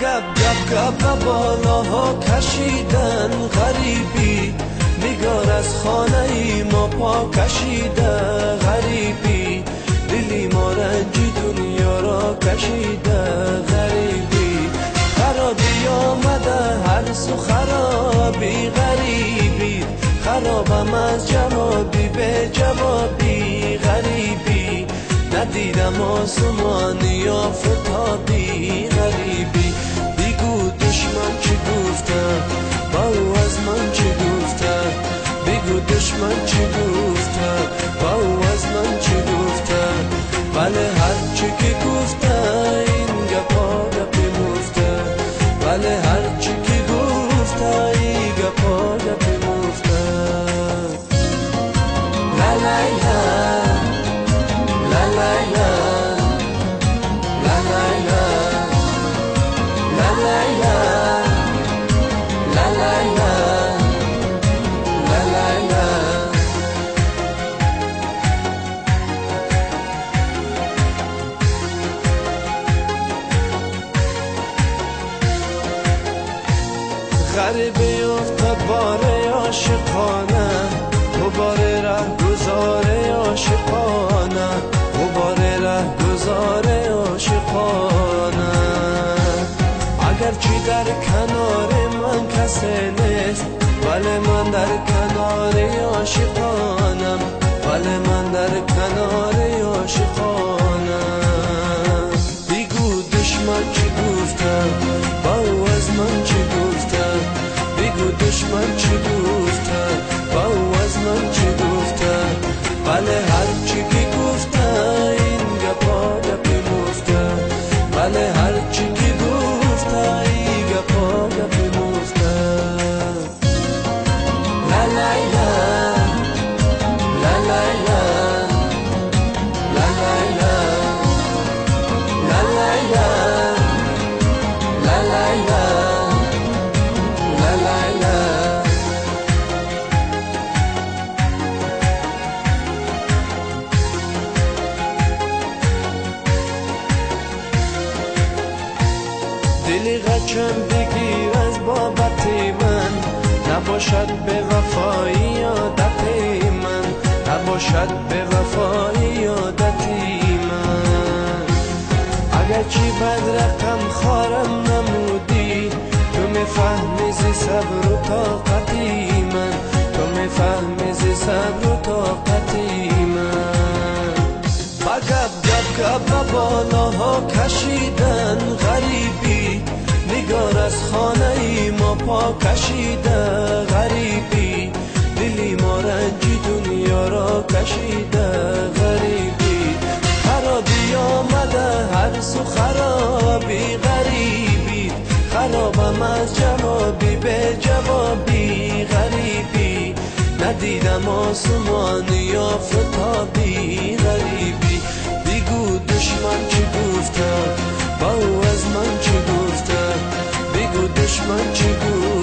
گپ گپ گپ و بالاها کشیدن غریبی، نگار از خانه ای ما پا کشیده غریبی، دلی ما رنجی دنیا را کشیده غریبی، خرابی آمده هر سو خرابی غریبی، خرابم از جوابی به جوابی غریبی، ندیدم آسمانی آفتابی غریبی، بگو دشمن چی گفته با او از من چی گفته، بگو دشمن چی گفته با او از من چی گفته، بله هر چی که گفته این گپا گپی مفته، بله هر چی که گفته این گپا گپی مفته. لا لا لا لا لا لا لا لا لا لا لا لا لا لا لا. غریبه افتاد باره عاشقانه، غباره ره گذاره عاشقانه، غباره ره گذاره عاشقانه، اگرچه در کنار من کسی نیست، ولی من در کنار عاشقانم، ولی من در کنار عاشقانم، بگو دشمن چی گفته با او از من چی گفته، بگو دشمن چی گفته با او از من چی گفته، بله هر چی که گفته این گپا گپی مفته، بله هر چی که گفته این گپا گپی مفته. لا لا لا لا لا لا لا لا لا لا لا لا لا لا لا لا. دلی غچم بگیر از بابت من، نباشد به وفایی عادت من، نباشد به وفایی عادت من، اگرچه بد رقم خارم نمودی، تو میفهمی زی صبر و طاقتی من، تو میفهمی زی صبر و طاقتی من، با گپ گپ گپ و بالاها کشیدن غریبی، نگار از خانه ای ما پا کشیده غریبی، دلی ما رنجی دنیا را کشیده غریبی، خرابی آمده هر سو خرابی غریبی، خرابم از جوابی به جوابی غریبی، ندیدم آسمانی آفتابی غریبی، بگو دشمن چی گفته با او از من چی گفته، بگو دشمن چی گفته